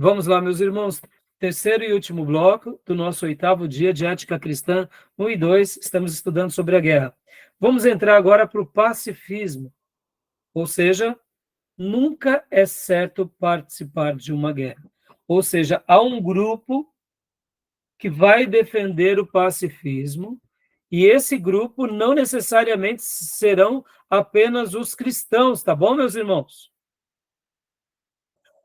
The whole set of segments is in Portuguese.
Vamos lá, meus irmãos. Terceiro e último bloco do nosso 8º dia de Ética Cristã 1 e 2. Estamos estudando sobre a guerra. Vamos entrar agora para o pacifismo. Ou seja, nunca é certo participar de uma guerra. Ou seja, há um grupo que vai defender o pacifismo, e esse grupo não necessariamente serão apenas os cristãos, tá bom, meus irmãos?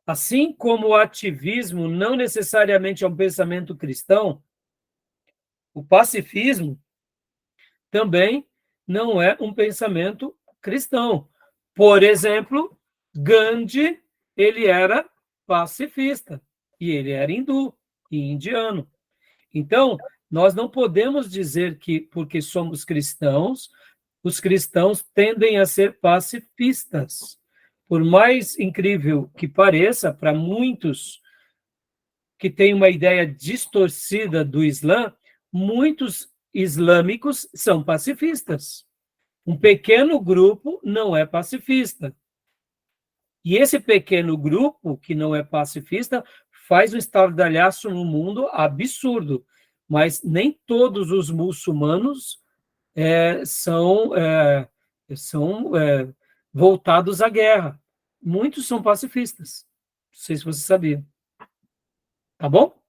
Assim como o ativismo não necessariamente é um pensamento cristão, o pacifismo também não é um pensamento cristão. Por exemplo, Gandhi, ele era pacifista, e ele era hindu e indiano. Então, nós não podemos dizer que, porque somos cristãos, os cristãos tendem a ser pacifistas. Por mais incrível que pareça, para muitos que têm uma ideia distorcida do Islã, muitos islâmicos são pacifistas. Um pequeno grupo não é pacifista. E esse pequeno grupo, que não é pacifista, faz um estardalhaço no mundo absurdo. Mas nem todos os muçulmanos são voltados à guerra. Muitos são pacifistas. Não sei se você sabia. Tá bom?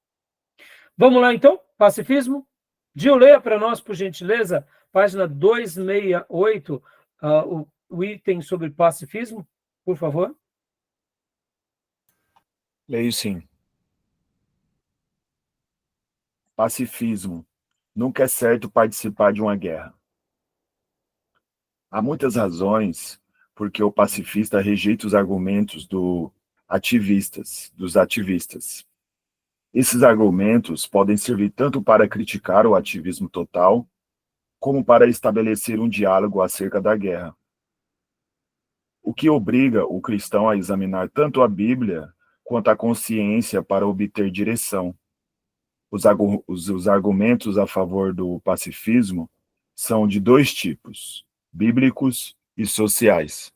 Vamos lá, então? Pacifismo? Gil, leia para nós, por gentileza, página 268, o item sobre pacifismo, por favor. Leio sim. Pacifismo. Nunca é certo participar de uma guerra. Há muitas razões porque o pacifista rejeita os argumentos dos ativistas. Esses argumentos podem servir tanto para criticar o ativismo total, como para estabelecer um diálogo acerca da guerra. O que obriga o cristão a examinar tanto a Bíblia quanto a consciência para obter direção. Os argumentos a favor do pacifismo são de dois tipos, bíblicos e sociais.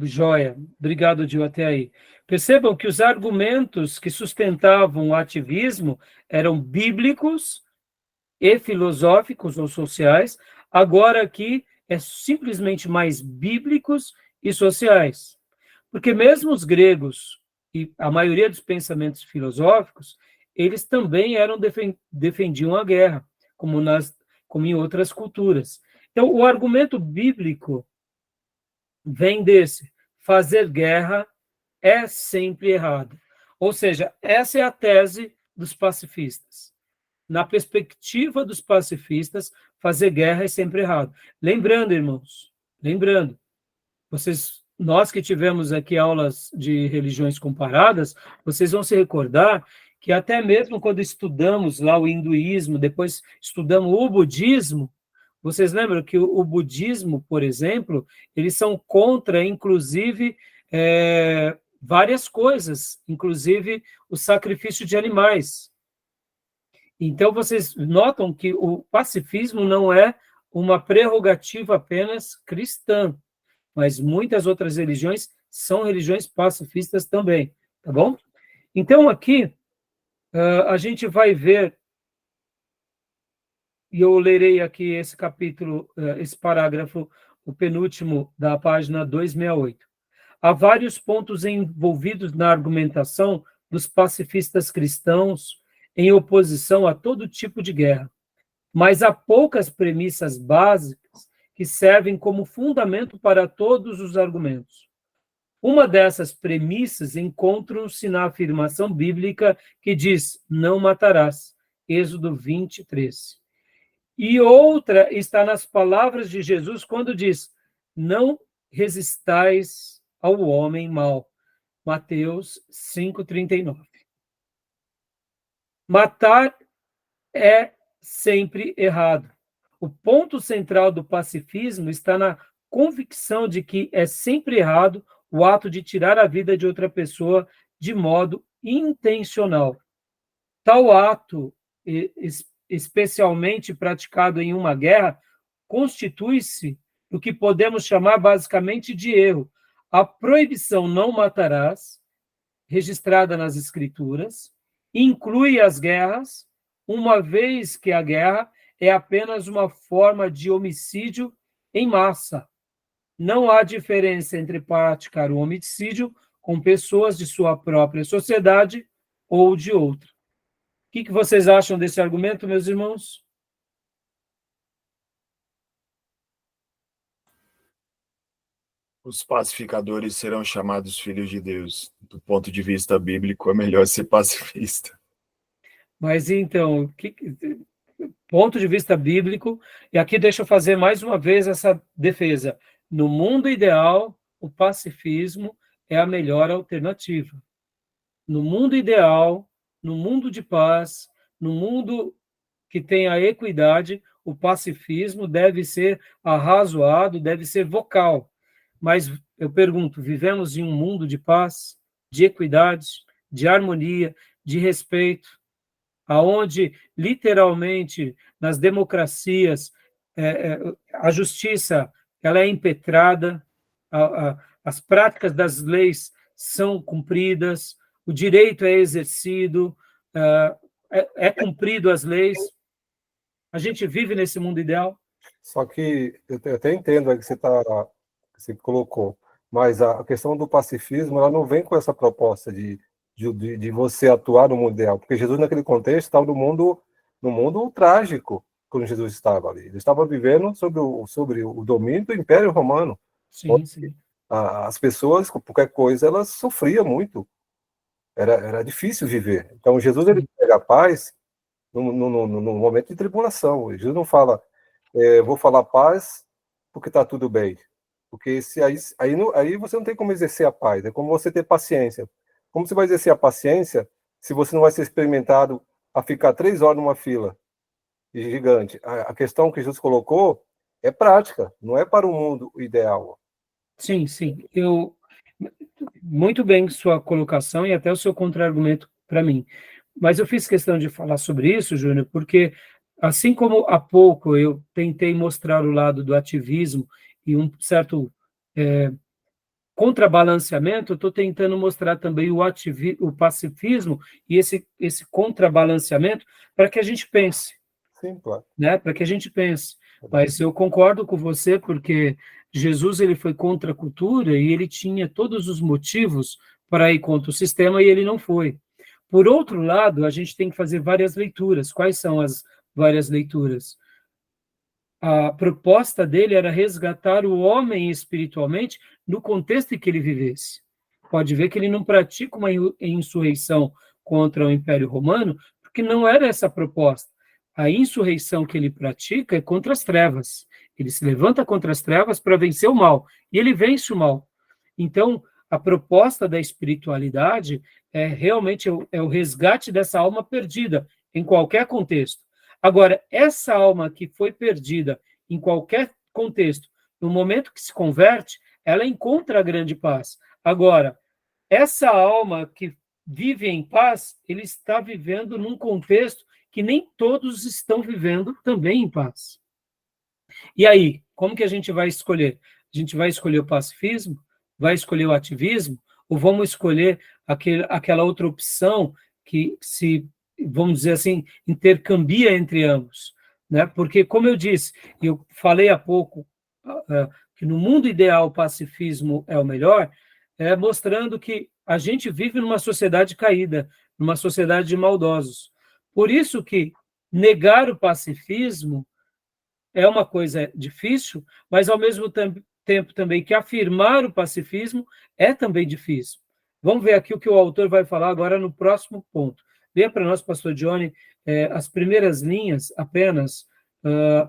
Joia, obrigado, Gil, até aí. Percebam que os argumentos que sustentavam o ativismo eram bíblicos e filosóficos ou sociais, agora aqui é simplesmente mais bíblicos e sociais. Porque mesmo os gregos e a maioria dos pensamentos filosóficos, eles também defendiam a guerra, como em outras culturas. Então, o argumento bíblico vem desse: fazer guerra é sempre errado. Ou seja, essa é a tese dos pacifistas. Na perspectiva dos pacifistas, fazer guerra é sempre errado. Lembrando, irmãos, nós que tivemos aqui aulas de religiões comparadas, vocês vão se recordar que até mesmo quando estudamos lá o hinduísmo, depois estudamos o budismo, vocês lembram que o budismo, por exemplo, eles são contra, inclusive, várias coisas, inclusive o sacrifício de animais. Então, vocês notam que o pacifismo não é uma prerrogativa apenas cristã, mas muitas outras religiões são religiões pacifistas também, tá bom? Então, aqui, a gente vai ver, e eu lerei aqui esse capítulo, esse parágrafo, o penúltimo da página 268. Há vários pontos envolvidos na argumentação dos pacifistas cristãos em oposição a todo tipo de guerra, mas há poucas premissas básicas que servem como fundamento para todos os argumentos. Uma dessas premissas encontra-se na afirmação bíblica que diz: não matarás, Êxodo 20:13. E outra está nas palavras de Jesus quando diz: não resistais ao homem mau, Mateus 5:39. Matar é sempre errado. O ponto central do pacifismo está na convicção de que é sempre errado o ato de tirar a vida de outra pessoa de modo intencional. Tal ato, especialmente praticado em uma guerra, constitui-se o que podemos chamar basicamente de erro. A proibição não matarás registrada nas Escrituras, inclui as guerras, uma vez que a guerra é apenas uma forma de homicídio em massa. Não há diferença entre praticar o homicídio com pessoas de sua própria sociedade ou de outra. O que vocês acham desse argumento, meus irmãos? Os pacificadores serão chamados filhos de Deus. Do ponto de vista bíblico, é melhor ser pacifista. Mas então, ponto de vista bíblico, e aqui deixa eu fazer mais uma vez essa defesa. No mundo ideal, o pacifismo é a melhor alternativa. No mundo ideal, no mundo de paz, no mundo que tem a equidade, o pacifismo deve ser arrazoado, deve ser vocal. Mas eu pergunto, vivemos em um mundo de paz, de equidade, de harmonia, de respeito, aonde literalmente nas democracias a justiça ela é impetrada, as práticas das leis são cumpridas, o direito é exercido, é cumprido as leis. A gente vive nesse mundo ideal. Só que eu até entendo aí que você colocou, mas a questão do pacifismo ela não vem com essa proposta de você atuar no mundo ideal, porque Jesus naquele contexto estava no mundo trágico quando Jesus estava ali. Ele estava vivendo sobre o domínio do Império Romano. Sim, sim. As pessoas, com qualquer coisa, elas sofriam muito. Era difícil viver. Então Jesus ele pega a paz no momento de tribulação. Jesus não fala, vou falar paz porque está tudo bem. Porque aí você não tem como exercer a paz, é como você ter paciência. Como você vai exercer a paciência se você não vai ser experimentado a ficar 3 horas numa fila gigante? A questão que Jesus colocou é prática, não é para o mundo ideal. Sim, sim. Muito bem sua colocação e até o seu contra-argumento para mim. Mas eu fiz questão de falar sobre isso, Júnior, porque assim como há pouco eu tentei mostrar o lado do ativismo e um certo contrabalanceamento, eu estou tentando mostrar também o pacifismo e esse contrabalanceamento para que a gente pense. Sim, claro. Né? Para que a gente pense. Mas eu concordo com você, porque Jesus ele foi contra a cultura e ele tinha todos os motivos para ir contra o sistema e ele não foi. Por outro lado, a gente tem que fazer várias leituras. Quais são as várias leituras? A proposta dele era resgatar o homem espiritualmente no contexto em que ele vivesse. Pode ver que ele não pratica uma insurreição contra o Império Romano, porque não era essa a proposta. A insurreição que ele pratica é contra as trevas. Ele se levanta contra as trevas para vencer o mal, e ele vence o mal. Então, a proposta da espiritualidade é realmente o resgate dessa alma perdida, em qualquer contexto. Agora, essa alma que foi perdida em qualquer contexto, no momento que se converte, ela encontra a grande paz. Agora, essa alma que vive em paz, ele está vivendo num contexto que nem todos estão vivendo também em paz. E aí, como que a gente vai escolher? A gente vai escolher o pacifismo? Vai escolher o ativismo? Ou vamos escolher aquela outra opção que se, vamos dizer assim, intercambia entre ambos? Né? Porque, como eu disse, eu falei há pouco que no mundo ideal o pacifismo é o melhor, mostrando que a gente vive numa sociedade caída, numa sociedade de maldosos. Por isso que negar o pacifismo é uma coisa difícil, mas ao mesmo tempo também que afirmar o pacifismo é também difícil. Vamos ver aqui o que o autor vai falar agora no próximo ponto. Leia para nós, pastor Johnny, as primeiras linhas apenas,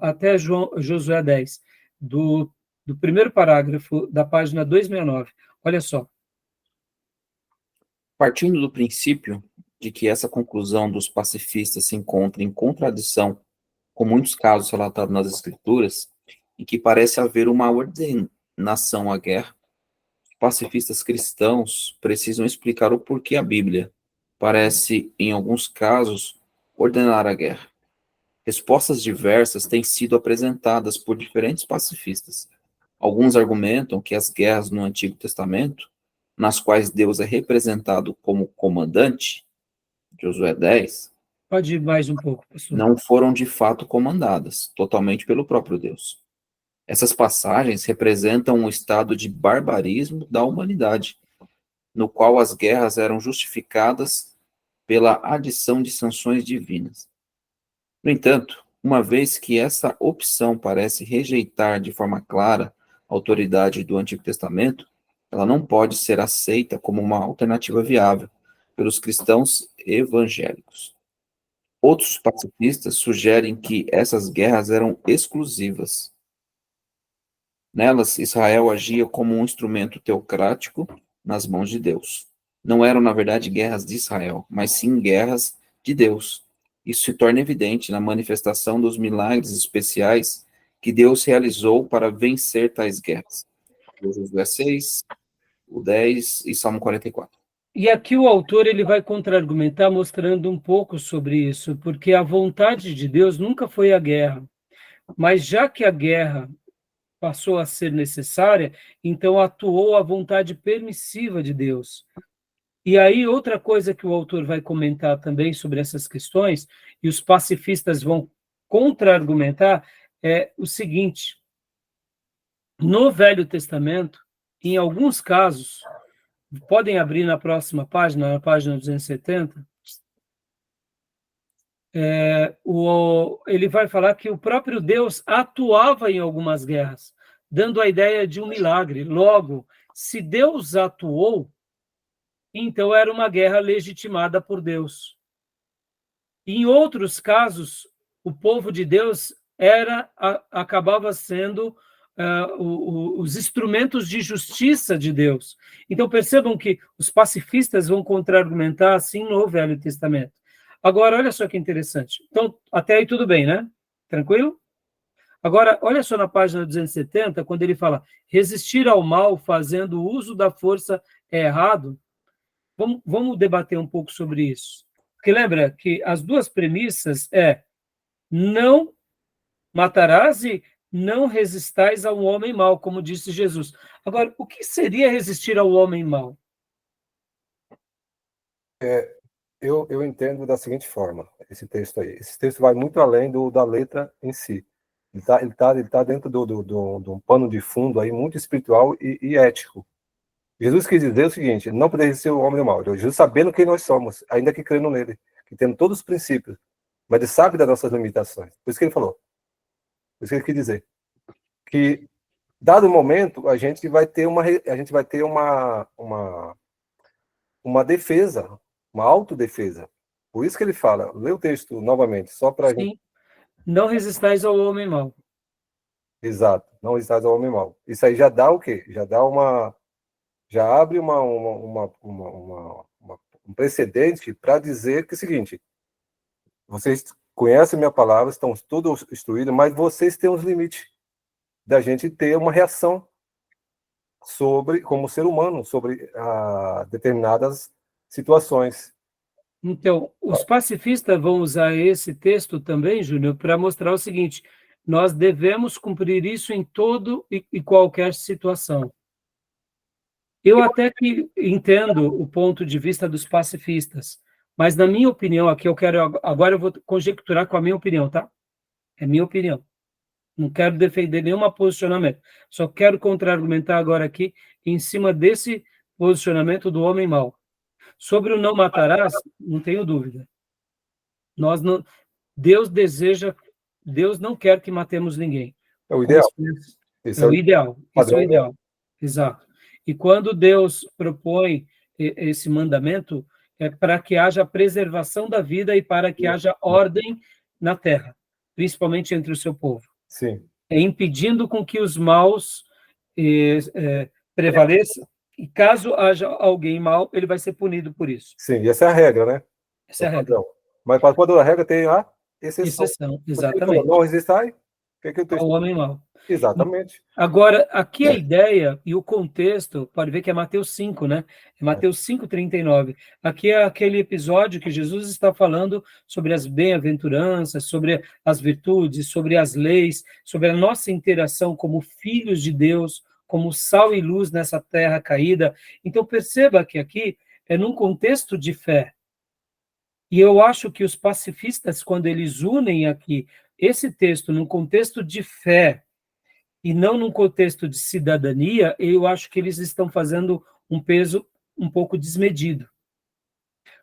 até Josué 10, do primeiro parágrafo da página 269. Olha só. Partindo do princípio de que essa conclusão dos pacifistas se encontra em contradição com muitos casos relatados nas Escrituras, em que parece haver uma ordenação à guerra, os pacifistas cristãos precisam explicar o porquê a Bíblia parece, em alguns casos, ordenar a guerra. Respostas diversas têm sido apresentadas por diferentes pacifistas. Alguns argumentam que as guerras no Antigo Testamento nas quais Deus é representado como comandante, Josué 10, Pode ir mais um pouco, pastor. não foram de fato comandadas totalmente pelo próprio Deus. Essas passagens representam um estado de barbarismo da humanidade, no qual as guerras eram justificadas pela adição de sanções divinas. No entanto, uma vez que essa opção parece rejeitar de forma clara a autoridade do Antigo Testamento, ela não pode ser aceita como uma alternativa viável pelos cristãos evangélicos. Outros pacifistas sugerem que essas guerras eram exclusivas. Nelas, Israel agia como um instrumento teocrático nas mãos de Deus. Não eram, na verdade, guerras de Israel, mas sim guerras de Deus. Isso se torna evidente na manifestação dos milagres especiais que Deus realizou para vencer tais guerras. Josué 6, o 10 e Salmo 44. E aqui o autor ele vai contra-argumentar mostrando um pouco sobre isso, porque a vontade de Deus nunca foi a guerra. Mas já que a guerra passou a ser necessária, então atuou a vontade permissiva de Deus. E aí outra coisa que o autor vai comentar também sobre essas questões, e os pacifistas vão contra-argumentar, é o seguinte: no Velho Testamento, em alguns casos, podem abrir na próxima página, na página 270, ele vai falar que o próprio Deus atuava em algumas guerras, dando a ideia de um milagre. Logo, se Deus atuou, então era uma guerra legitimada por Deus. Em outros casos, o povo de Deus acabava sendo os instrumentos de justiça de Deus. Então percebam que os pacifistas vão contra-argumentar assim no Velho Testamento. Agora, olha só que interessante. Então, até aí tudo bem, né? Tranquilo? Agora, olha só na página 270, quando ele fala resistir ao mal fazendo uso da força é errado. Vamos debater um pouco sobre isso. Porque lembra que as duas premissas não matarás e não resistais ao homem mau, como disse Jesus. Agora, o que seria resistir ao homem mau? Eu entendo da seguinte forma, esse texto aí. Esse texto vai muito além da letra em si. Ele tá dentro de um pano de fundo aí muito espiritual e ético. Jesus quis dizer o seguinte: não poderia ser o homem mau. Jesus sabendo quem nós somos, ainda que crendo nele, que tendo todos os princípios, mas ele sabe das nossas limitações. Por isso que ele falou. Por isso que ele quis dizer que, dado o momento, a gente vai ter uma defesa, uma autodefesa. Por isso que ele fala, lê o texto novamente, só para a gente. Não resistais ao homem mau. Exato, não resistais ao homem mau. Isso aí já dá o quê? Já abre um precedente para dizer que é o seguinte: vocês conhecem minha palavra, estão todos instruídos, mas vocês têm os limites da gente ter uma reação como ser humano, sobre determinadas situações. Então, os pacifistas vão usar esse texto também, Júnior, para mostrar o seguinte: nós devemos cumprir isso em todo e qualquer situação. Eu até que entendo o ponto de vista dos pacifistas, mas na minha opinião, agora eu vou conjecturar com a minha opinião, tá? É minha opinião. Não quero defender nenhum posicionamento. Só quero contra-argumentar agora aqui em cima desse posicionamento do homem mau. Sobre o não matarás, não tenho dúvida. Deus não quer que matemos ninguém. É o ideal. Isso é o ideal. Isso é o ideal. Exato. E quando Deus propõe esse mandamento, é para que haja preservação da vida e para que haja ordem na terra, principalmente entre o seu povo. Sim. Impedindo com que os maus prevaleçam, e caso haja alguém mau, ele vai ser punido por isso. Sim, e essa é a regra, né? Essa é a regra. Mas para toda a regra tem a exceção. Exatamente. Não resistai, ao homem mau. Exatamente. Agora, aqui a ideia e o contexto, pode ver que é Mateus 5, né? É Mateus 5:39. Aqui é aquele episódio que Jesus está falando sobre as bem-aventuranças, sobre as virtudes, sobre as leis, sobre a nossa interação como filhos de Deus como sal e luz nessa terra caída. Então, perceba que aqui é num contexto de fé. E eu acho que os pacifistas, quando eles unem aqui esse texto num contexto de fé e não num contexto de cidadania, eu acho que eles estão fazendo um peso um pouco desmedido.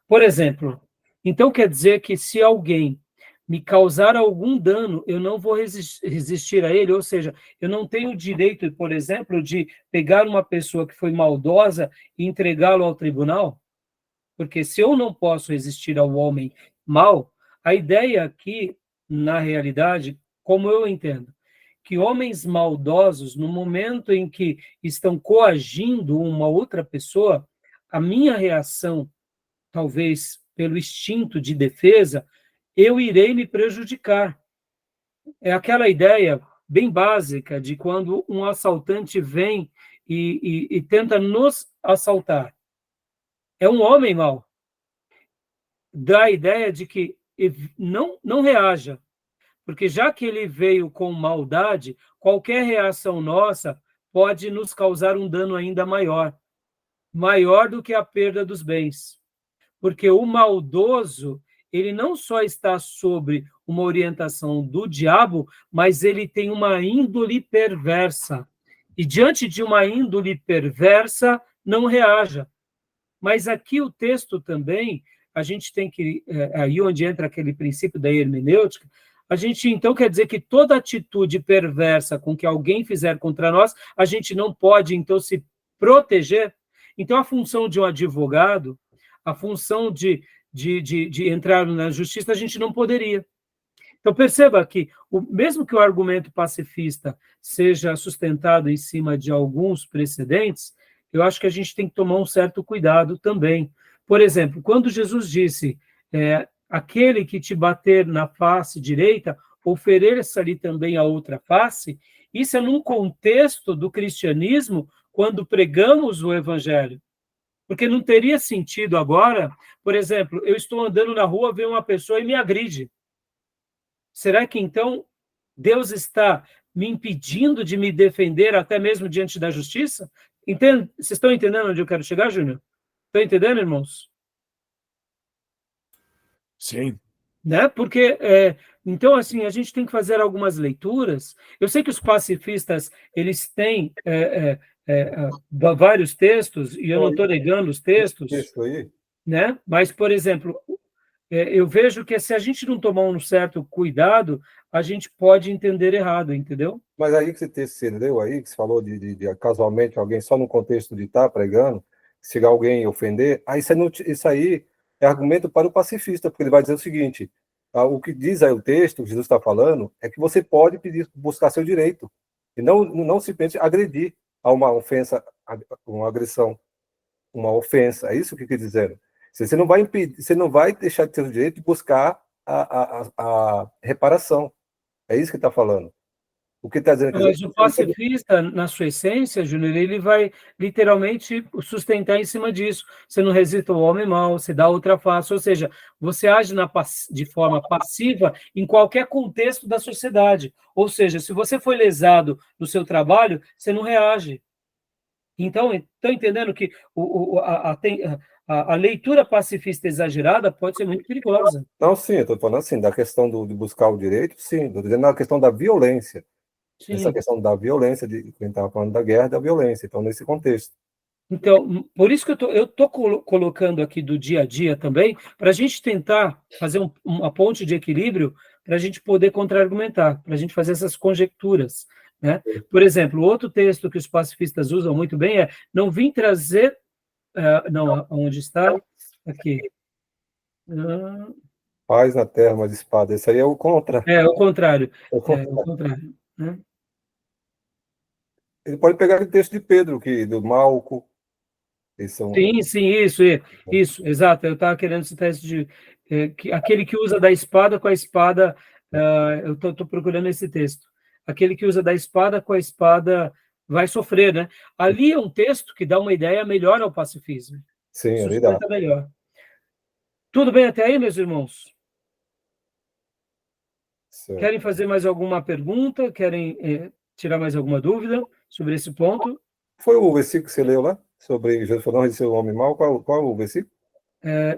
Por exemplo, então quer dizer que se alguém me causar algum dano, eu não vou resistir a ele, ou seja, eu não tenho o direito, por exemplo, de pegar uma pessoa que foi maldosa e entregá-lo ao tribunal? Porque se eu não posso resistir ao homem mau, a ideia aqui, na realidade, como eu entendo, que homens maldosos, no momento em que estão coagindo uma outra pessoa, a minha reação, talvez pelo instinto de defesa, eu irei me prejudicar. É aquela ideia bem básica de quando um assaltante vem e tenta nos assaltar. É um homem mau. Dá a ideia de que não reaja, porque já que ele veio com maldade, qualquer reação nossa pode nos causar um dano ainda maior do que a perda dos bens. Porque o maldoso, ele não só está sobre uma orientação do diabo, mas ele tem uma índole perversa. E diante de uma índole perversa, não reaja. Mas aqui o texto também, a gente tem que, aí onde entra aquele princípio da hermenêutica, a gente então quer dizer que toda atitude perversa com que alguém fizer contra nós, a gente não pode então se proteger. Então a função de um advogado, a função de entrar na justiça, a gente não poderia. Então perceba que, mesmo que o argumento pacifista seja sustentado em cima de alguns precedentes, eu acho que a gente tem que tomar um certo cuidado também. Por exemplo, quando Jesus disse, aquele que te bater na face direita, ofereça-lhe também a outra face, isso é num contexto do cristianismo, quando pregamos o evangelho. Porque não teria sentido agora, por exemplo, eu estou andando na rua, vem uma pessoa e me agride. Será que então Deus está me impedindo de me defender até mesmo diante da justiça? Vocês estão entendendo onde eu quero chegar, Júnior? Estão entendendo, irmãos? Sim. Né? Porque, então, assim, a gente tem que fazer algumas leituras. Eu sei que os pacifistas, eles têm vários textos, e eu não estou negando os textos, Isso aí. né? Mas, por exemplo, eu vejo que se a gente não tomar um certo cuidado, a gente pode entender errado, entendeu? Mas aí que você leu aí, que você falou de casualmente alguém só no contexto de estar pregando, se alguém ofender, aí isso aí é argumento para o pacifista, porque ele vai dizer o seguinte, o que diz aí o texto, que Jesus está falando, é que você pode pedir, buscar seu direito, e não simplesmente agredir a uma ofensa, uma agressão, uma ofensa, é isso que quer dizer. Você não vai impedir, você não vai deixar de ter o direito de buscar a reparação, é isso que está falando. O que está dizendo aqui? Mas o pacifista, na sua essência, Júnior, ele vai literalmente sustentar em cima disso. Você não resiste ao homem mau, você dá outra face, ou seja, você age de forma passiva em qualquer contexto da sociedade. Ou seja, se você foi lesado no seu trabalho, você não reage. Então, estão entendendo que a leitura pacifista exagerada pode ser muito perigosa. Não, sim, eu estou falando assim, da questão de buscar o direito, sim, estou dizendo na questão da violência. Sim. Essa questão da violência, que a gente estava falando da guerra e da violência, então, nesse contexto. Então, por isso que eu estou colocando aqui do dia a dia também, para a gente tentar fazer uma ponte de equilíbrio, para a gente poder contra-argumentar, para a gente fazer essas conjecturas. Né? Por exemplo, outro texto que os pacifistas usam muito bem é: não vim trazer. Não, onde está? Aqui. Paz na terra, mas espada. Esse aí é o contra. É o contrário. É o É contra. o contrário. Né? Ele pode pegar aquele texto de Pedro, do Malco. Sim, isso, exato. Eu estava querendo citar isso aquele que usa da espada com a espada. Eu estou procurando esse texto. Aquele que usa da espada com a espada vai sofrer, né? Ali é um texto que dá uma ideia melhor ao pacifismo. Sim, ali dá. Sustenta melhor. Tudo bem até aí, meus irmãos? Certo. Querem fazer mais alguma pergunta? Querem tirar mais alguma dúvida sobre esse ponto? Foi o versículo que você leu lá? Sobre Jesus falando, não resistir ao homem mau? Qual o versículo?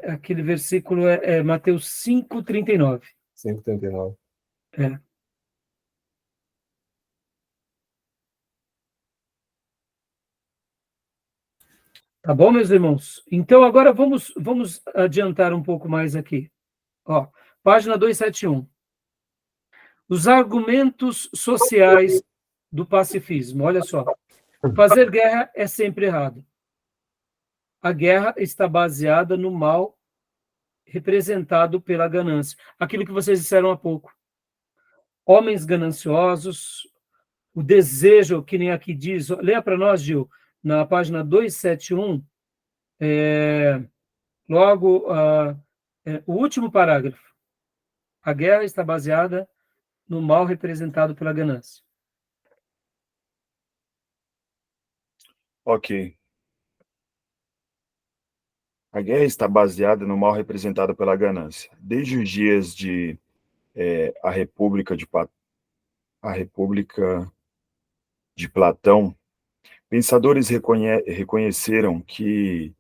Aquele versículo é Mateus 5:39. 5:39. É. Tá bom, meus irmãos? Então, agora vamos adiantar um pouco mais aqui. Ó, página 271. Os argumentos sociais do pacifismo. Olha só. Fazer guerra é sempre errado. A guerra está baseada no mal representado pela ganância. Aquilo que vocês disseram há pouco. Homens gananciosos, o desejo, que nem aqui diz, leia para nós, Gil, na página 271, logo, o último parágrafo. A guerra está baseada no mal representado pela ganância. Ok. A guerra está baseada no mal representado pela ganância. Desde os dias de a República de Platão, pensadores reconheceram que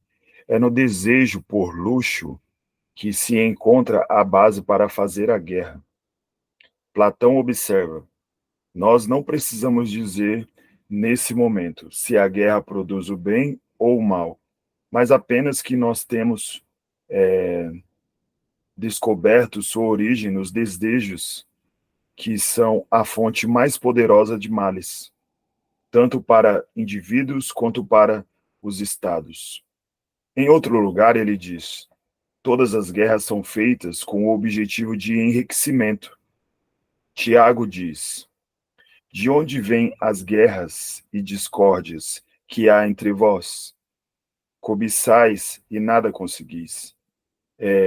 é no desejo por luxo que se encontra a base para fazer a guerra. Platão observa: nós não precisamos dizer, nesse momento, se a guerra produz o bem ou o mal, mas apenas que nós temos descoberto sua origem nos desejos que são a fonte mais poderosa de males, tanto para indivíduos quanto para os estados. Em outro lugar, ele diz: todas as guerras são feitas com o objetivo de enriquecimento. Tiago diz: de onde vêm as guerras e discórdias que há entre vós? Cobiçais e nada conseguis.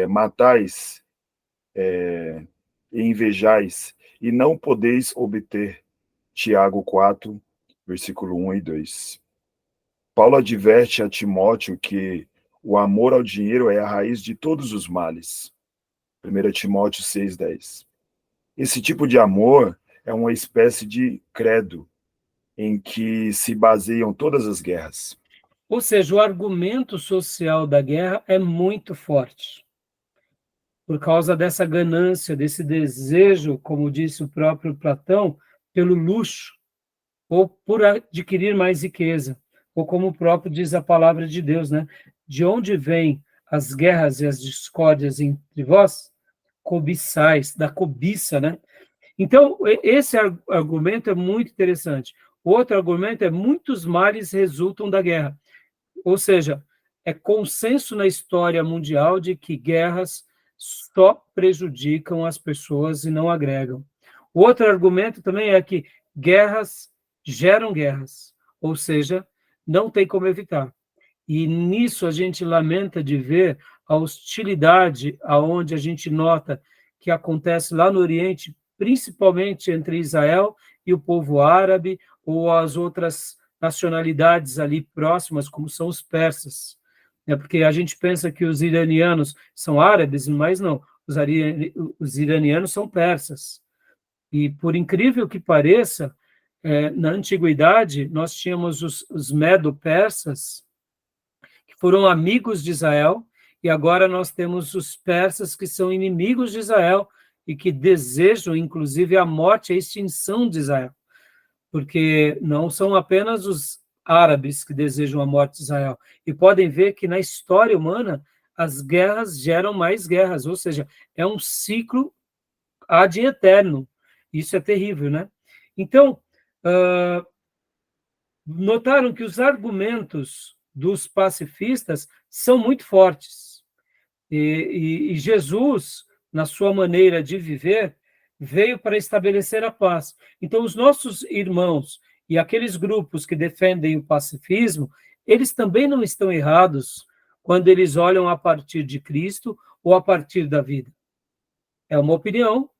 Matais e invejais e não podeis obter. Tiago 4, versículo 1 e 2. Paulo adverte a Timóteo que o amor ao dinheiro é a raiz de todos os males. 1 Timóteo 6,10. Esse tipo de amor é uma espécie de credo em que se baseiam todas as guerras. Ou seja, o argumento social da guerra é muito forte. Por causa dessa ganância, desse desejo, como disse o próprio Platão, pelo luxo, ou por adquirir mais riqueza, ou como o próprio diz a palavra de Deus, né? De onde vêm as guerras e as discórdias entre vós? Cobiçais, da cobiça, né? Então, esse argumento é muito interessante. Outro argumento é: muitos males resultam da guerra. Ou seja, é consenso na história mundial de que guerras só prejudicam as pessoas e não agregam. Outro argumento também é que guerras geram guerras, ou seja, não tem como evitar. E nisso a gente lamenta de ver a hostilidade aonde a gente nota que acontece lá no Oriente, principalmente entre Israel e o povo árabe, ou as outras nacionalidades ali próximas, como são os persas. Porque a gente pensa que os iranianos são árabes, mas não, os iranianos são persas. E, por incrível que pareça, na antiguidade, nós tínhamos os medo-persas, que foram amigos de Israel, e agora nós temos os persas, que são inimigos de Israel, e que desejam, inclusive, a morte e a extinção de Israel. Porque não são apenas os árabes que desejam a morte de Israel. E podem ver que na história humana, as guerras geram mais guerras, ou seja, é um ciclo ad eterno. Isso é terrível, né? Então, notaram que os argumentos dos pacifistas são muito fortes. E Jesus, na sua maneira de viver, veio para estabelecer a paz. Então, os nossos irmãos e aqueles grupos que defendem o pacifismo, eles também não estão errados quando eles olham a partir de Cristo ou a partir da vida. É uma opinião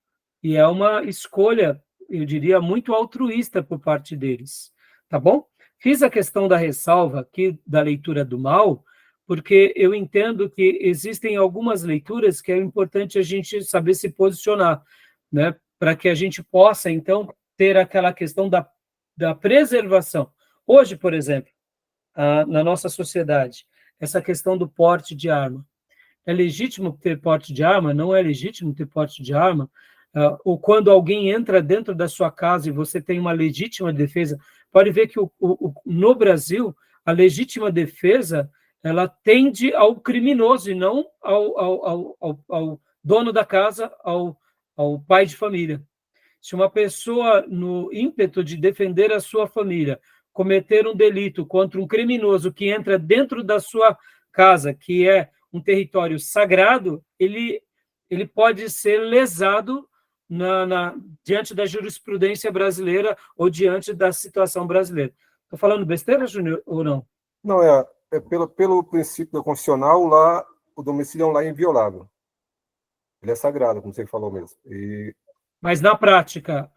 e é uma escolha, eu diria, muito altruísta por parte deles. Tá bom? Fiz a questão da ressalva aqui da leitura do mal, porque eu entendo que existem algumas leituras que é importante a gente saber se posicionar, né? Para que a gente possa, então, ter aquela questão da preservação. Hoje, por exemplo, na nossa sociedade, essa questão do porte de arma. É legítimo ter porte de arma? Não é legítimo ter porte de arma? Ou quando alguém entra dentro da sua casa e você tem uma legítima defesa, pode ver que no Brasil, a legítima defesa, ela tende ao criminoso e não ao dono da casa, ao pai de família. Se uma pessoa, no ímpeto de defender a sua família, cometer um delito contra um criminoso que entra dentro da sua casa, que é um território sagrado, ele pode ser lesado diante da jurisprudência brasileira ou diante da situação brasileira. Estou falando besteira, Júnior, ou não? Não, pelo princípio constitucional, lá, o domicílio é um lar inviolável. Ele é sagrado, como você falou mesmo. Mas, na prática,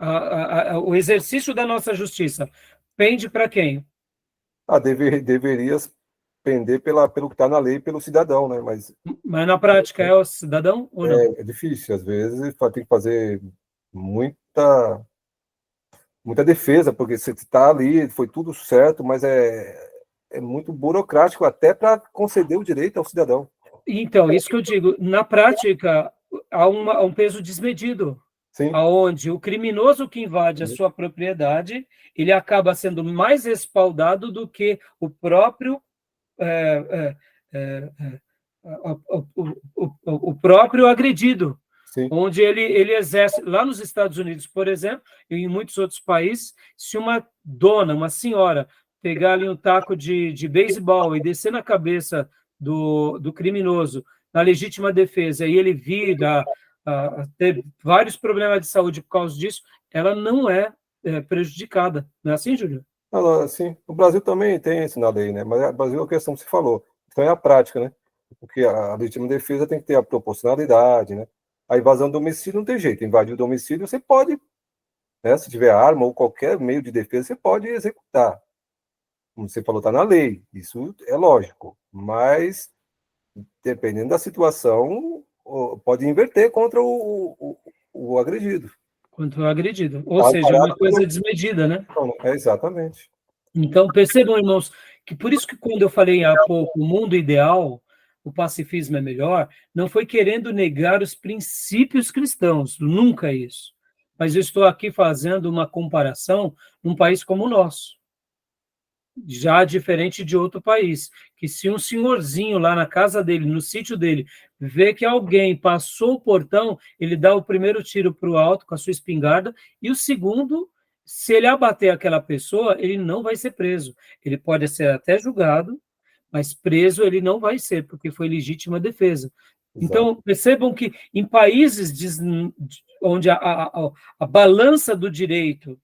o exercício da nossa justiça pende para quem? Deveria pender pelo que está na lei, pelo cidadão, né? Mas na prática é o cidadão ou não? É difícil, às vezes tem que fazer muita defesa, porque você está ali, foi tudo certo, mas é muito burocrático até para conceder o direito ao cidadão. Então, isso que eu digo, na prática, há um peso desmedido, onde o criminoso que invade a sua propriedade, ele acaba sendo mais respaldado do que o próprio o próprio agredido. Sim. Onde ele exerce, lá nos Estados Unidos, por exemplo, e em muitos outros países, se uma senhora, pegar ali um taco de beisebol e descer na cabeça do criminoso, na legítima defesa, e ele vir a ter vários problemas de saúde por causa disso, ela não é prejudicada. Não é assim, Júlio? Não, assim, o Brasil também tem isso na lei, né? Mas o Brasil é a questão que você falou. Então é a prática, né? Porque a legítima defesa tem que ter a proporcionalidade, né? A invasão do domicílio não tem jeito. Invadir o domicílio, você pode, né? Se tiver arma ou qualquer meio de defesa, você pode executar. Como você falou, está na lei. Isso é lógico. Mas, dependendo da situação, pode inverter contra o agredido. Contra o agredido. Ou seja, é uma coisa desmedida, né? Exatamente. Então, percebam, irmãos, que por isso que quando eu falei há pouco, o mundo ideal, o pacifismo é melhor, não foi querendo negar os princípios cristãos, nunca isso. Mas eu estou aqui fazendo uma comparação num país como o nosso, já diferente de outro país, que se um senhorzinho lá na casa dele, no sítio dele, vê que alguém passou o portão, ele dá o primeiro tiro para o alto com a sua espingarda, e o segundo, se ele abater aquela pessoa, ele não vai ser preso. Ele pode ser até julgado, mas preso ele não vai ser, porque foi legítima defesa. Exato. Então, percebam que em países onde a balança do direito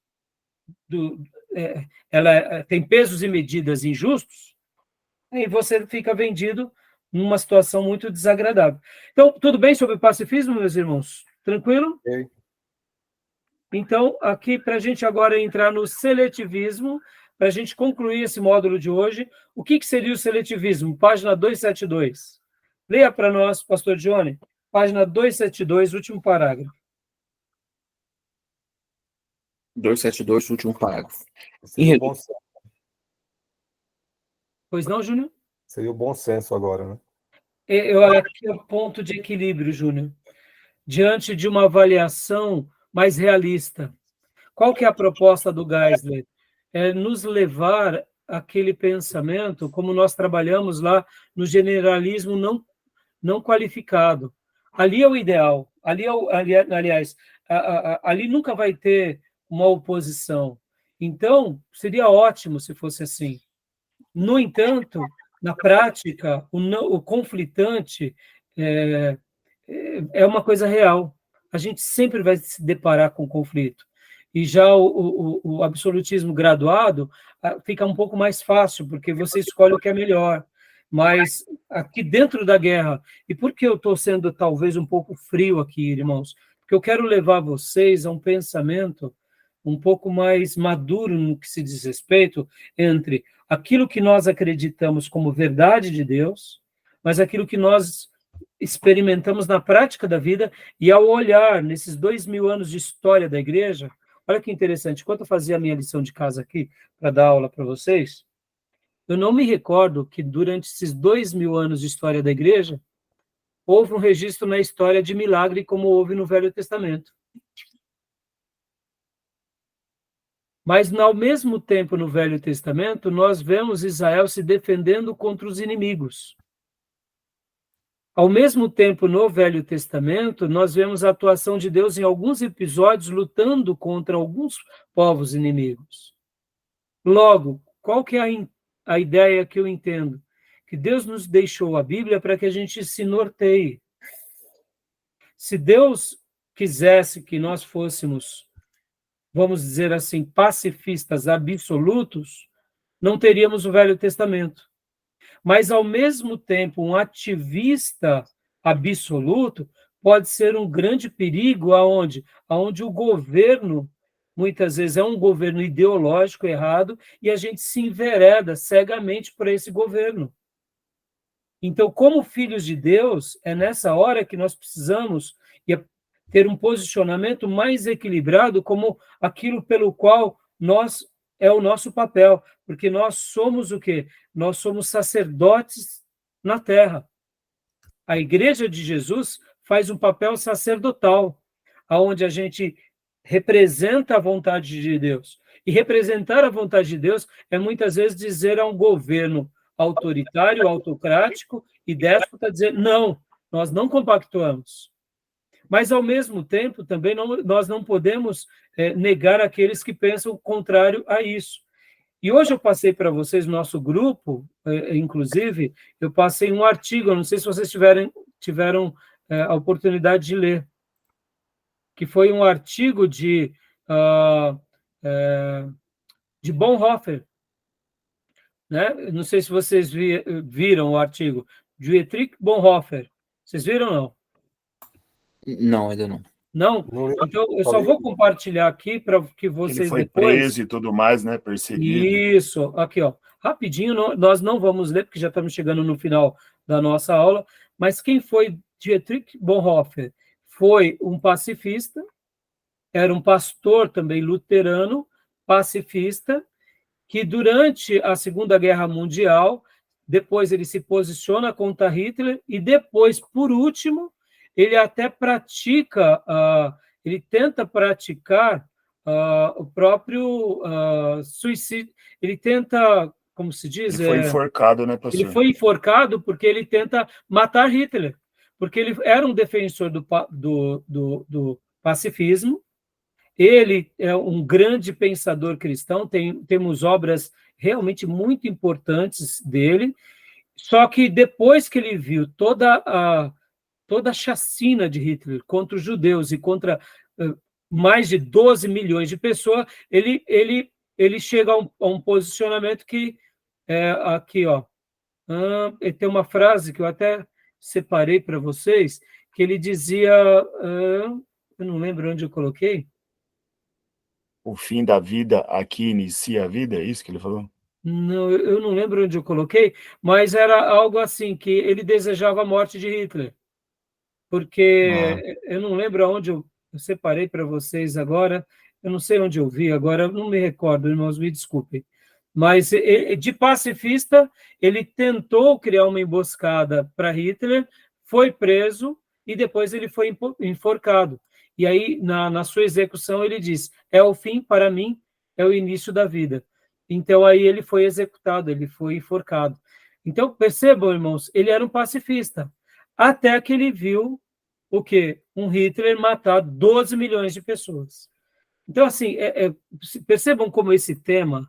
ela tem pesos e medidas injustos, aí você fica vendido numa situação muito desagradável. Então, tudo bem sobre o pacifismo, meus irmãos? Tranquilo? Okay. Então, aqui, para a gente agora entrar no seletivismo, para a gente concluir esse módulo de hoje, o que seria o seletivismo? Página 272. Leia para nós, pastor Johnny, página 272, último parágrafo. 272, último parágrafo. Seria o bom senso. Pois não, Júnior? Seria o bom senso agora, né? Aqui é o ponto de equilíbrio, Júnior. Diante de uma avaliação mais realista. Qual que é a proposta do Geisler? É nos levar àquele pensamento, como nós trabalhamos lá no generalismo não qualificado. Ali é o ideal. Aliás, ali nunca vai ter uma oposição. Então, seria ótimo se fosse assim. No entanto, na prática, o conflitante é uma coisa real. A gente sempre vai se deparar com conflito. E já o absolutismo graduado fica um pouco mais fácil, porque você escolhe o que é melhor. Mas aqui dentro da guerra, e por que eu estou sendo talvez um pouco frio aqui, irmãos? Porque eu quero levar vocês a um pensamento um pouco mais maduro no que se diz respeito entre aquilo que nós acreditamos como verdade de Deus, mas aquilo que nós experimentamos na prática da vida, e ao olhar nesses 2000 anos de história da igreja, olha que interessante, enquanto eu fazia a minha lição de casa aqui, para dar aula para vocês, eu não me recordo que durante esses 2000 anos de história da igreja, houve um registro na história de milagre como houve no Velho Testamento. Mas, ao mesmo tempo, no Velho Testamento, nós vemos Israel se defendendo contra os inimigos. Ao mesmo tempo, no Velho Testamento, nós vemos a atuação de Deus em alguns episódios lutando contra alguns povos inimigos. Logo, qual que é a ideia que eu entendo? Que Deus nos deixou a Bíblia para que a gente se norteie. Se Deus quisesse que nós fôssemos, vamos dizer assim, pacifistas absolutos, não teríamos o Velho Testamento. Mas, ao mesmo tempo, um ativista absoluto pode ser um grande perigo aonde o governo, muitas vezes, é um governo ideológico errado e a gente se envereda cegamente por esse governo. Então, como filhos de Deus, é nessa hora que nós precisamos ter um posicionamento mais equilibrado como aquilo pelo qual é o nosso papel, porque nós somos o quê? Nós somos sacerdotes na terra. A Igreja de Jesus faz um papel sacerdotal, onde a gente representa a vontade de Deus. E representar a vontade de Deus é muitas vezes dizer a um governo autoritário, autocrático e déspota, dizer, não, nós não compactuamos. Mas, ao mesmo tempo, também nós não podemos negar aqueles que pensam o contrário a isso. E hoje eu passei para vocês, no nosso grupo, inclusive, eu passei um artigo, eu não sei se vocês tiveram a oportunidade de ler, que foi um artigo de Bonhoeffer, né? Não sei se vocês viram o artigo, Dietrich Bonhoeffer. Vocês viram ou não? Não, ainda não. Não? Então, eu só vou compartilhar aqui para que vocês Ele foi depois... preso e tudo mais, né? Perseguido. Isso, aqui, ó. Rapidinho, nós não vamos ler, porque já estamos chegando no final da nossa aula, mas quem foi Dietrich Bonhoeffer? Foi um pacifista, era um pastor também luterano, pacifista, que durante a Segunda Guerra Mundial, depois ele se posiciona contra Hitler, e depois, por último, ele até pratica, ele tenta praticar o próprio suicídio. Ele tenta, como se diz? Ele foi enforcado, né, pastor? Ele foi enforcado porque ele tenta matar Hitler, porque ele era um defensor do pacifismo. Ele é um grande pensador cristão, temos obras realmente muito importantes dele, só que depois que ele viu toda a chacina de Hitler contra os judeus e contra mais de 12 milhões de pessoas, ele chega a um posicionamento que aqui, ó, tem uma frase que eu até separei para vocês, que ele dizia, eu não lembro onde eu coloquei. O fim da vida aqui inicia a vida, é isso que ele falou? Não, eu não lembro onde eu coloquei, mas era algo assim, que ele desejava a morte de Hitler. Porque eu não lembro aonde eu separei para vocês agora, eu não sei onde eu vi agora, eu não me recordo, irmãos, me desculpem. Mas, de pacifista, ele tentou criar uma emboscada para Hitler, foi preso e depois ele foi enforcado. E aí, na sua execução, ele diz, é o fim, para mim, é o início da vida. Então, aí ele foi executado, ele foi enforcado. Então, percebam, irmãos, ele era um pacifista, até que ele viu o quê? Um Hitler matar 12 milhões de pessoas. Então, assim, percebam como esse tema,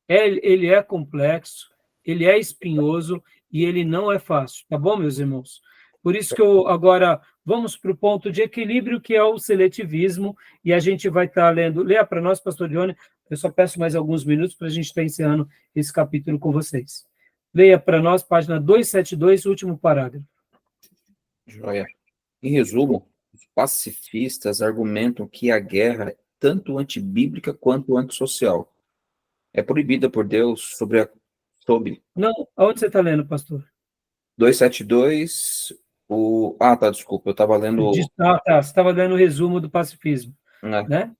ele é complexo, ele é espinhoso e ele não é fácil, tá bom, meus irmãos? Por isso que agora vamos para o ponto de equilíbrio, que é o seletivismo, e a gente vai estar lendo. Leia para nós, pastor Dione, eu só peço mais alguns minutos para a gente estar encerrando esse capítulo com vocês. Leia para nós, página 272, último parágrafo. Joia. Em resumo, os pacifistas argumentam que a guerra é tanto antibíblica quanto antissocial. É proibida por Deus sobre... Não, aonde você está lendo, pastor? 272, tá, desculpa, eu estava lendo... Tá, você estava lendo o resumo do pacifismo, né?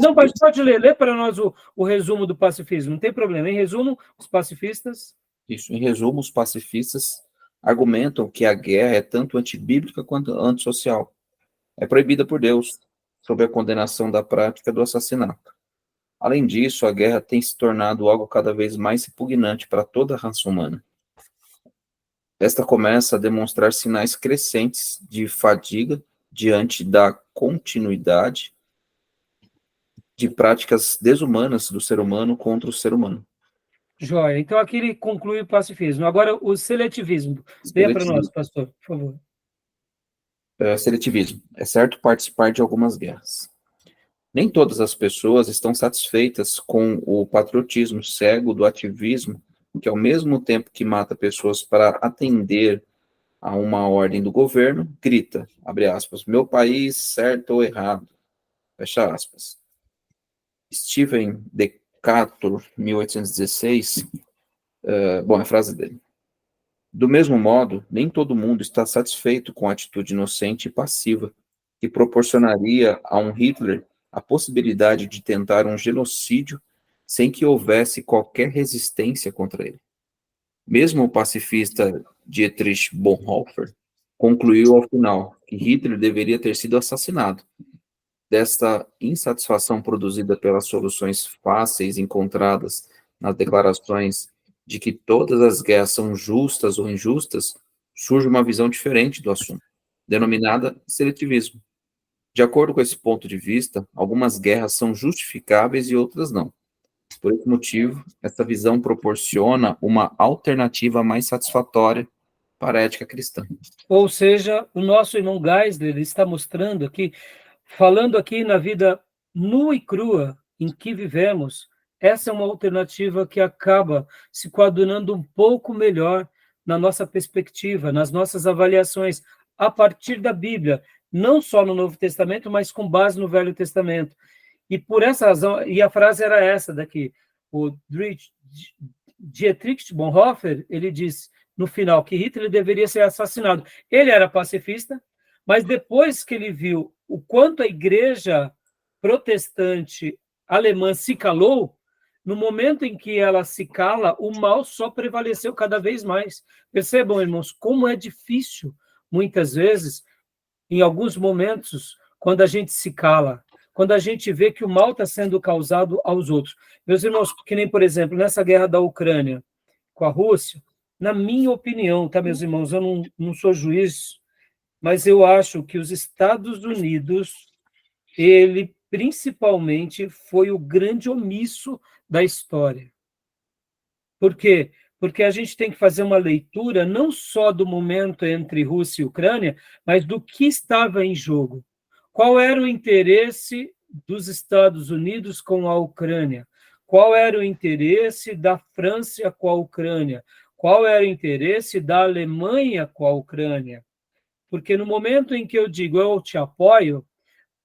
Não, pode ler para nós o resumo do pacifismo, não tem problema. Em resumo, os pacifistas... Isso, em resumo, os pacifistas argumentam que a guerra é tanto antibíblica quanto antissocial. É proibida por Deus, sob a condenação da prática do assassinato. Além disso, a guerra tem se tornado algo cada vez mais repugnante para toda a raça humana. Esta começa a demonstrar sinais crescentes de fadiga diante da continuidade de práticas desumanas do ser humano contra o ser humano. Joia. Então, aqui ele conclui o pacifismo. Agora, o seletivismo. Leia para nós, pastor, por favor. Seletivismo. É certo participar de algumas guerras. Nem todas as pessoas estão satisfeitas com o patriotismo cego do ativismo, que ao mesmo tempo que mata pessoas para atender a uma ordem do governo, grita, abre aspas, meu país, certo ou errado, fecha aspas. Stephen Decatur, 1816, é a frase dele. Do mesmo modo, nem todo mundo está satisfeito com a atitude inocente e passiva que proporcionaria a um Hitler a possibilidade de tentar um genocídio sem que houvesse qualquer resistência contra ele. Mesmo o pacifista Dietrich Bonhoeffer concluiu ao final que Hitler deveria ter sido assassinado. Desta insatisfação produzida pelas soluções fáceis encontradas nas declarações de que todas as guerras são justas ou injustas, surge uma visão diferente do assunto, denominada seletivismo. De acordo com esse ponto de vista, algumas guerras são justificáveis e outras não. Por esse motivo, essa visão proporciona uma alternativa mais satisfatória para a ética cristã. Ou seja, o nosso irmão Geisler está mostrando aqui, falando aqui na vida nua e crua em que vivemos, essa é uma alternativa que acaba se coadunando um pouco melhor na nossa perspectiva, nas nossas avaliações, a partir da Bíblia, não só no Novo Testamento, mas com base no Velho Testamento. E por essa razão, e a frase era essa daqui, o Dietrich Bonhoeffer, ele disse no final que Hitler deveria ser assassinado. Ele era pacifista, mas depois que ele viu o quanto a igreja protestante alemã se calou, no momento em que ela se cala, o mal só prevaleceu cada vez mais. Percebam, irmãos, como é difícil, muitas vezes, em alguns momentos, quando a gente se cala, quando a gente vê que o mal está sendo causado aos outros. Meus irmãos, que nem, por exemplo, nessa guerra da Ucrânia com a Rússia, na minha opinião, tá, meus irmãos, eu não sou juiz, mas eu acho que os Estados Unidos, ele principalmente foi o grande omisso da história. Por quê? Porque a gente tem que fazer uma leitura não só do momento entre Rússia e Ucrânia, mas do que estava em jogo. Qual era o interesse dos Estados Unidos com a Ucrânia? Qual era o interesse da França com a Ucrânia? Qual era o interesse da Alemanha com a Ucrânia? Porque no momento em que eu digo eu te apoio,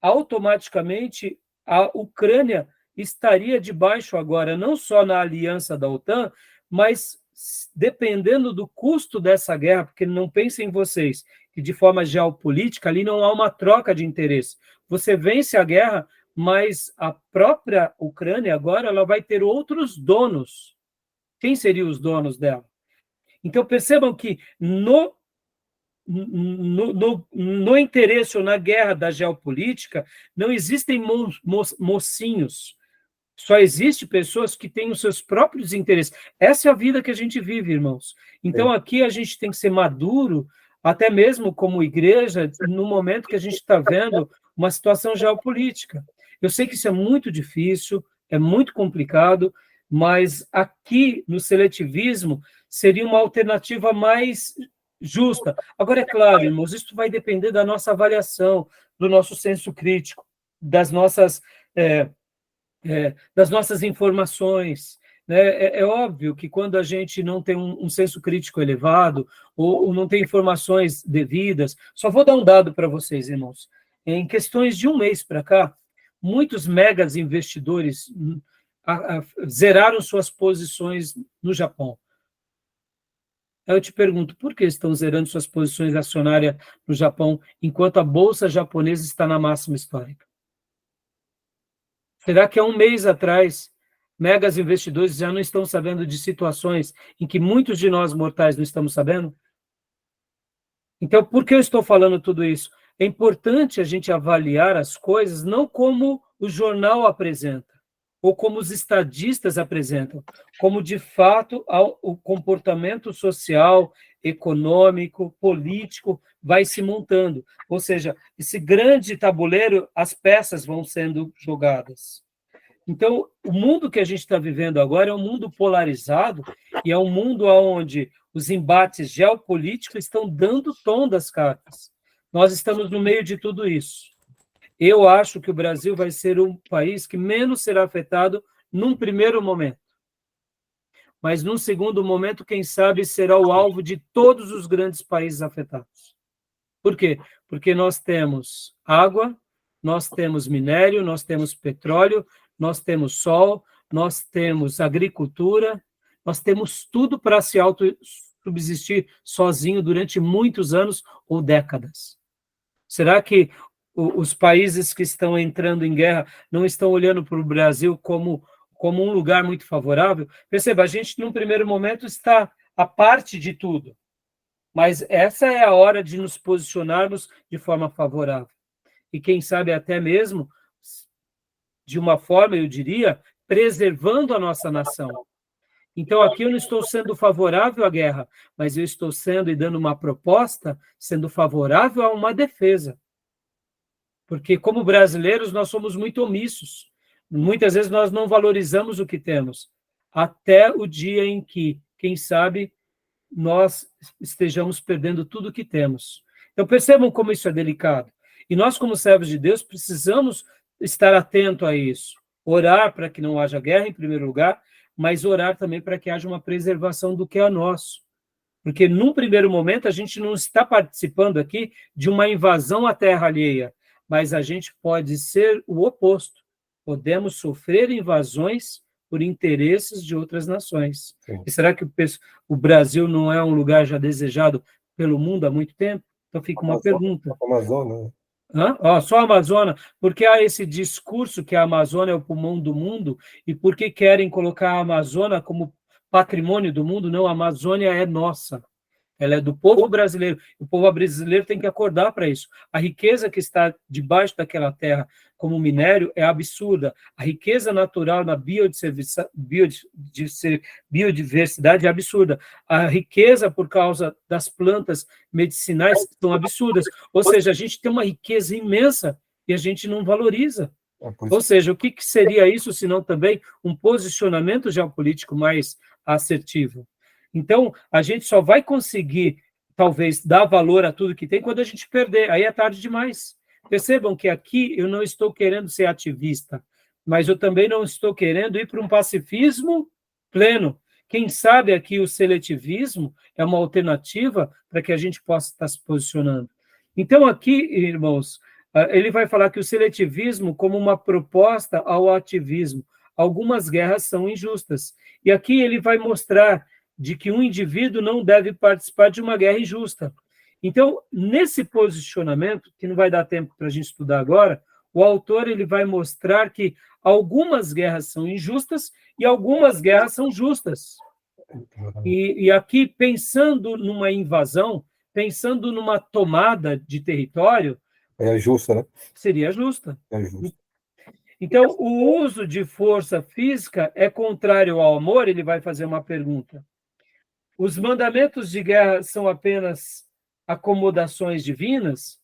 automaticamente a Ucrânia estaria debaixo agora, não só na aliança da OTAN, mas dependendo do custo dessa guerra, porque não pensem vocês que de forma geopolítica ali não há uma troca de interesse. Você vence a guerra, mas a própria Ucrânia agora ela vai ter outros donos. Quem seriam os donos dela? Então percebam que no interesse ou na guerra da geopolítica, não existem mocinhos. Só existe pessoas que têm os seus próprios interesses. Essa é a vida que a gente vive, irmãos. Então, aqui a gente tem que ser maduro, até mesmo como igreja, no momento que a gente está vendo uma situação geopolítica. Eu sei que isso é muito difícil, é muito complicado, mas aqui, no seletivismo, seria uma alternativa mais justa. Agora, é claro, irmãos, isso vai depender da nossa avaliação, do nosso senso crítico, das nossas informações. Né? É óbvio que quando a gente não tem um senso crítico elevado, ou não tem informações devidas, só vou dar um dado para vocês, irmãos. Em questões de um mês para cá, muitos megas investidores zeraram suas posições no Japão. Eu te pergunto, por que estão zerando suas posições acionárias no Japão, enquanto a bolsa japonesa está na máxima histórica? Será que há um mês atrás, megas investidores já não estão sabendo de situações em que muitos de nós mortais não estamos sabendo? Então, por que eu estou falando tudo isso? É importante a gente avaliar as coisas não como o jornal apresenta, ou como os estadistas apresentam, como de fato o comportamento social, econômico, político vai se montando. Ou seja, esse grande tabuleiro, as peças vão sendo jogadas. Então, o mundo que a gente está vivendo agora é um mundo polarizado e é um mundo onde os embates geopolíticos estão dando tom das cartas. Nós estamos no meio de tudo isso. Eu acho que o Brasil vai ser um país que menos será afetado num primeiro momento. Mas num segundo momento, quem sabe, será o alvo de todos os grandes países afetados. Por quê? Porque nós temos água, nós temos minério, nós temos petróleo, nós temos sol, nós temos agricultura, nós temos tudo para se autossubsistir sozinho durante muitos anos ou décadas. Será que os países que estão entrando em guerra não estão olhando para o Brasil como um lugar muito favorável? Perceba, a gente, num primeiro momento, está à parte de tudo, mas essa é a hora de nos posicionarmos de forma favorável. E quem sabe até mesmo, de uma forma, eu diria, preservando a nossa nação. Então, aqui eu não estou sendo favorável à guerra, mas eu estou sendo e dando uma proposta, sendo favorável a uma defesa. Porque, como brasileiros, nós somos muito omissos. Muitas vezes nós não valorizamos o que temos, até o dia em que, quem sabe, nós estejamos perdendo tudo o que temos. Então, percebam como isso é delicado. E nós, como servos de Deus, precisamos estar atento a isso. Orar para que não haja guerra, em primeiro lugar, mas orar também para que haja uma preservação do que é nosso. Porque, num primeiro momento, a gente não está participando aqui de uma invasão à terra alheia, mas a gente pode ser o oposto. Podemos sofrer invasões por interesses de outras nações. Sim. E será que o Brasil não é um lugar já desejado pelo mundo há muito tempo? Então fica uma pergunta. Amazônia. Só a Amazônia, porque há esse discurso que a Amazônia é o pulmão do mundo, e por que querem colocar a Amazônia como patrimônio do mundo? Não, a Amazônia é nossa. Ela é do povo brasileiro. O povo brasileiro tem que acordar para isso. A riqueza que está debaixo daquela terra, como minério, é absurda. A riqueza natural na biodiversidade é absurda. A riqueza por causa das plantas medicinais são absurdas. Ou seja, a gente tem uma riqueza imensa e a gente não valoriza. Ou seja, o que seria isso, senão também um posicionamento geopolítico mais assertivo? Então, a gente só vai conseguir, talvez, dar valor a tudo que tem quando a gente perder. Aí é tarde demais. Percebam que aqui eu não estou querendo ser ativista, mas eu também não estou querendo ir para um pacifismo pleno. Quem sabe aqui o seletivismo é uma alternativa para que a gente possa estar se posicionando. Então, aqui, irmãos, ele vai falar que o seletivismo como uma proposta ao ativismo. Algumas guerras são injustas. E aqui ele vai mostrar de que um indivíduo não deve participar de uma guerra injusta. Então, nesse posicionamento, que não vai dar tempo para a gente estudar agora, o autor ele vai mostrar que algumas guerras são injustas e algumas guerras são justas. E aqui, pensando numa invasão, pensando numa tomada de território... É justa, né? Seria justa. É justa. Então, o uso de força física é contrário ao amor? Ele vai fazer uma pergunta. Os mandamentos de guerra são apenas acomodações divinas?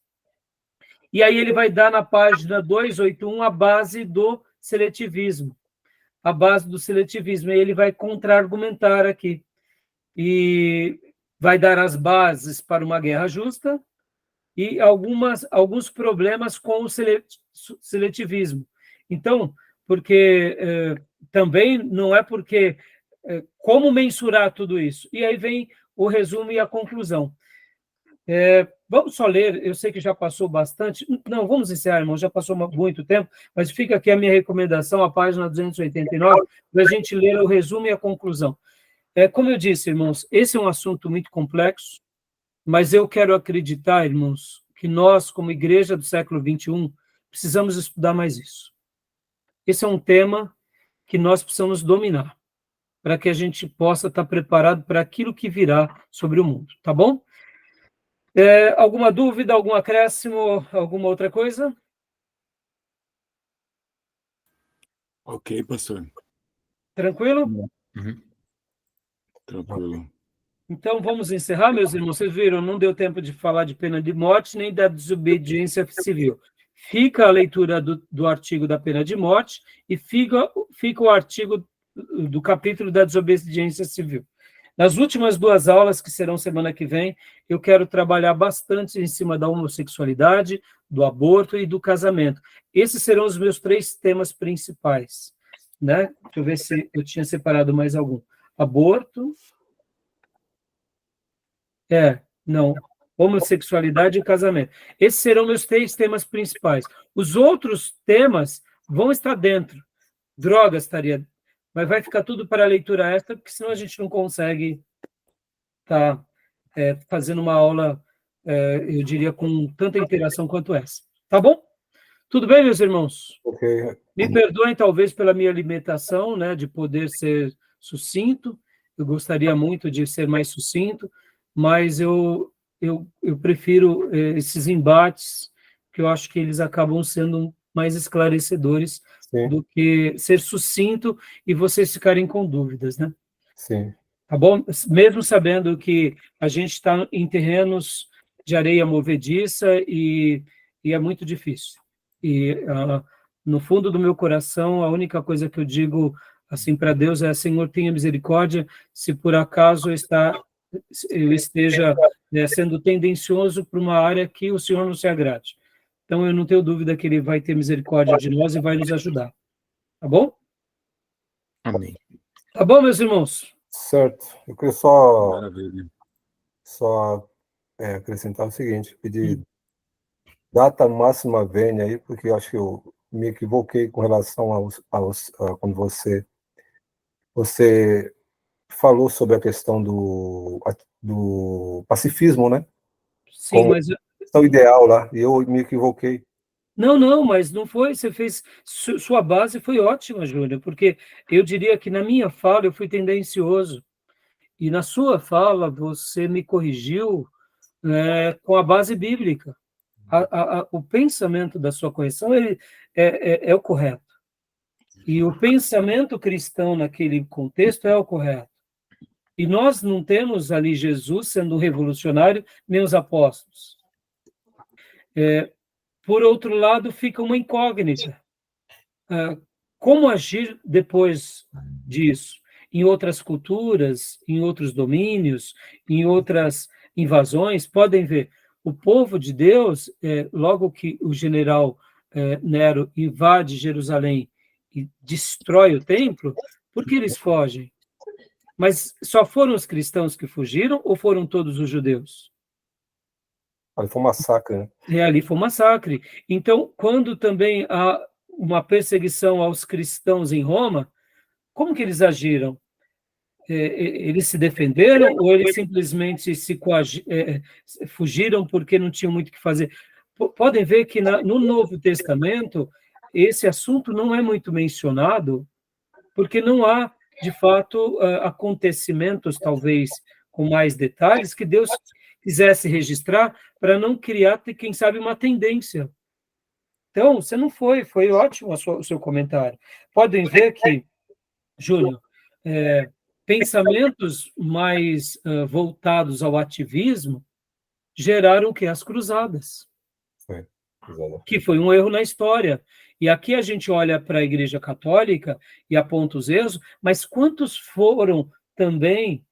E aí ele vai dar na página 281 a base do seletivismo. A base do seletivismo. E ele vai contra-argumentar aqui. E vai dar as bases para uma guerra justa e alguns problemas com o seletivismo. Então, porque também não é porque... como mensurar tudo isso? E aí vem o resumo e a conclusão. Vamos só ler, eu sei que já passou bastante. Não, vamos encerrar, irmão, já passou muito tempo, mas fica aqui a minha recomendação, a página 289, para a gente ler o resumo e a conclusão. Como eu disse, irmãos, esse é um assunto muito complexo, mas eu quero acreditar, irmãos, que nós, como igreja do século XXI, precisamos estudar mais isso. esse é um tema que nós precisamos dominar, para que a gente possa estar preparado para aquilo que virá sobre o mundo, tá bom? Alguma dúvida, algum acréscimo, alguma outra coisa? Ok, pastor. Tranquilo? Uhum. Tranquilo. Então, vamos encerrar, meus irmãos. Vocês viram, não deu tempo de falar de pena de morte nem da desobediência civil. Fica a leitura do artigo da pena de morte e fica o artigo do capítulo da desobediência civil. Nas últimas 2 aulas, que serão semana que vem, eu quero trabalhar bastante em cima da homossexualidade, do aborto e do casamento. Esses serão os meus 3 temas principais, né? Deixa eu ver se eu tinha separado mais algum. Aborto, não. Homossexualidade e casamento. Esses serão meus 3 temas principais. Os outros temas vão estar dentro. Drogas estaria... Mas vai ficar tudo para a leitura extra, porque senão a gente não consegue estar fazendo uma aula, eu diria, com tanta interação quanto essa. Tá bom? Tudo bem, meus irmãos? Ok. Me perdoem, talvez, pela minha limitação, né, de poder ser sucinto. Eu gostaria muito de ser mais sucinto, mas eu prefiro esses embates, que eu acho que eles acabam sendo mais esclarecedores Sim, do que ser sucinto e vocês ficarem com dúvidas, né? sim. Tá bom? Mesmo sabendo que a gente está em terrenos de areia movediça e é muito difícil. E no fundo do meu coração, a única coisa que eu digo assim para Deus é: Senhor, tenha misericórdia, se por acaso eu esteja sendo tendencioso para uma área que o Senhor não se agrade. Então, eu não tenho dúvida que Ele vai ter misericórdia de nós e vai nos ajudar. Tá bom? Amém. Tá bom, meus irmãos? Certo. Eu queria só Maravilha. acrescentar o seguinte, pedir data máxima vênia aí, porque eu acho que eu me equivoquei com relação quando você falou sobre a questão do pacifismo, né? Sim, Como mas questão ideal lá, e eu me equivoquei. não, mas não foi, você fez, sua base foi ótima, Júlia, porque eu diria que na minha fala eu fui tendencioso, e na sua fala você me corrigiu com a base bíblica. O pensamento da sua correção ele é o correto, e o pensamento cristão naquele contexto é o correto. E nós não temos ali Jesus sendo um revolucionário, nem os apóstolos. Por outro lado, fica uma incógnita. Como agir depois disso? Em outras culturas, em outros domínios, em outras invasões, podem ver, o povo de Deus, logo que o general Nero invade Jerusalém e destrói o templo, por que eles fogem? Mas só foram os cristãos que fugiram ou foram todos os judeus? Ali foi um massacre, né? Ali foi um massacre. Então, quando também há uma perseguição aos cristãos em Roma, como que eles agiram? Eles se defenderam ou eles simplesmente fugiram porque não tinham muito o que fazer? Podem ver que no Novo Testamento esse assunto não é muito mencionado, porque não há, de fato, acontecimentos, talvez com mais detalhes, que Deus quisesse registrar para não criar, quem sabe, uma tendência. Então, você não foi ótimo o seu comentário. Podem ver que, Júnior, pensamentos mais voltados ao ativismo geraram o que? As cruzadas, Foi. Exato. que foi um erro na história. E aqui a gente olha para a Igreja Católica e aponta os erros, mas quantos foram também,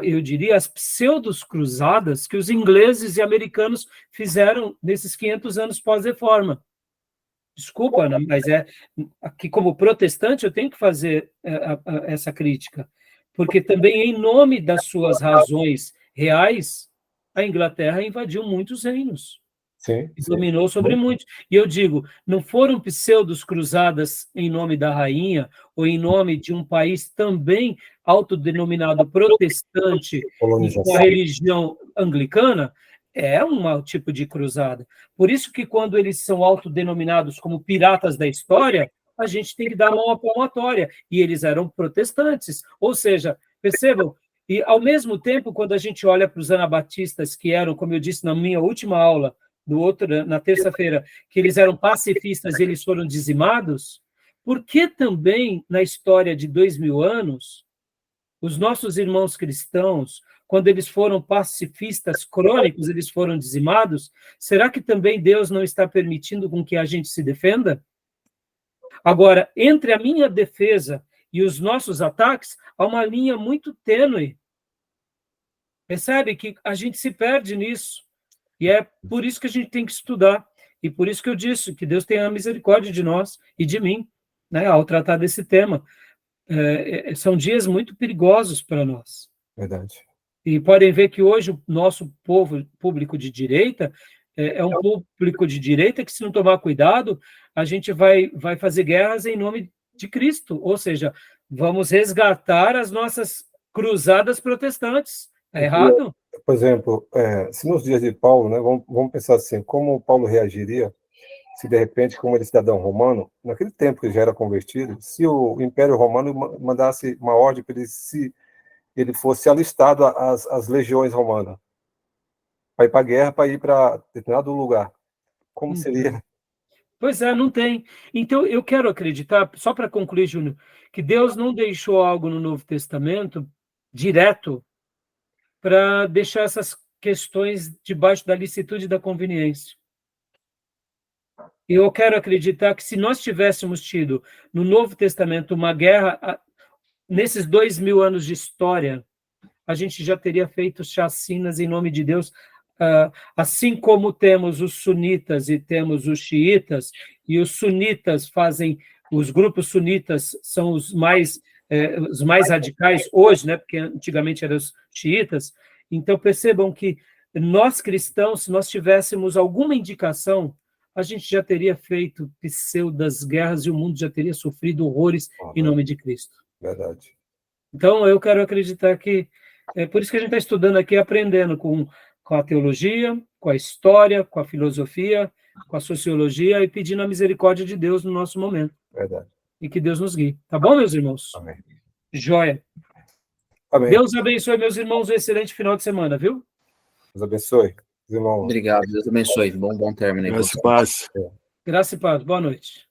eu diria, as pseudos-cruzadas que os ingleses e americanos fizeram nesses 500 anos pós-reforma? Desculpa, né, mas aqui como protestante eu tenho que fazer essa crítica, porque também em nome das suas razões reais, a Inglaterra invadiu muitos reinos Sim, e sim. dominou sobre muitos. E eu digo, não foram pseudos cruzadas em nome da rainha ou em nome de um país também autodenominado protestante e com a Colonização. religião anglicana? É um tipo de cruzada. Por isso que quando eles são autodenominados como piratas da história, a gente tem que dar a mão à palmatória. E eles eram protestantes. Ou seja, percebam, e ao mesmo tempo, quando a gente olha para os anabatistas, que eram, como eu disse na minha última aula, na terça-feira, que eles eram pacifistas e eles foram dizimados, por que também, na história de 2000 anos, os nossos irmãos cristãos, quando eles foram pacifistas crônicos, eles foram dizimados? Será que também Deus não está permitindo com que a gente se defenda? Agora, entre a minha defesa e os nossos ataques, há uma linha muito tênue. Percebe que a gente se perde nisso. E é por isso que a gente tem que estudar. E por isso que eu disse que Deus tenha misericórdia de nós e de mim, né, ao tratar desse tema. São dias muito perigosos para nós. Verdade. E podem ver que hoje o nosso público de direita é um público de direita que, se não tomar cuidado, a gente vai fazer guerras em nome de Cristo. Ou seja, vamos resgatar as nossas cruzadas protestantes. É errado? Por exemplo, se nos dias de Paulo, né, vamos pensar assim, como Paulo reagiria se, de repente, como ele é cidadão romano, naquele tempo que já era convertido, se o Império Romano mandasse uma ordem para ele, se ele fosse alistado às legiões romanas, para ir para a guerra, para ir para determinado lugar. Como seria? Pois é, não tem. Então, eu quero acreditar, só para concluir, Júnior, que Deus não deixou algo no Novo Testamento direto para deixar essas questões debaixo da licitude e da conveniência. Eu quero acreditar que, se nós tivéssemos tido no Novo Testamento uma guerra, nesses 2000 anos de história, a gente já teria feito chacinas em nome de Deus, assim como temos os sunitas e temos os xiitas, e os sunitas os grupos sunitas são os mais radicais hoje, né, porque antigamente eram os xiitas. Então, percebam que nós cristãos, se nós tivéssemos alguma indicação, a gente já teria feito pseudas guerras e o mundo já teria sofrido horrores em nome de Cristo. Verdade. Então, eu quero acreditar que é por isso que a gente está estudando aqui, aprendendo com a teologia, com a história, com a filosofia, com a sociologia, e pedindo a misericórdia de Deus no nosso momento. Verdade. E que Deus nos guie. Tá bom, meus irmãos? Amém. Joia. Amém. Deus abençoe, meus irmãos, um excelente final de semana, viu? Deus abençoe. Irmão. Obrigado, Deus abençoe. Bom término aí. Graça e paz. Graça e paz. Boa noite.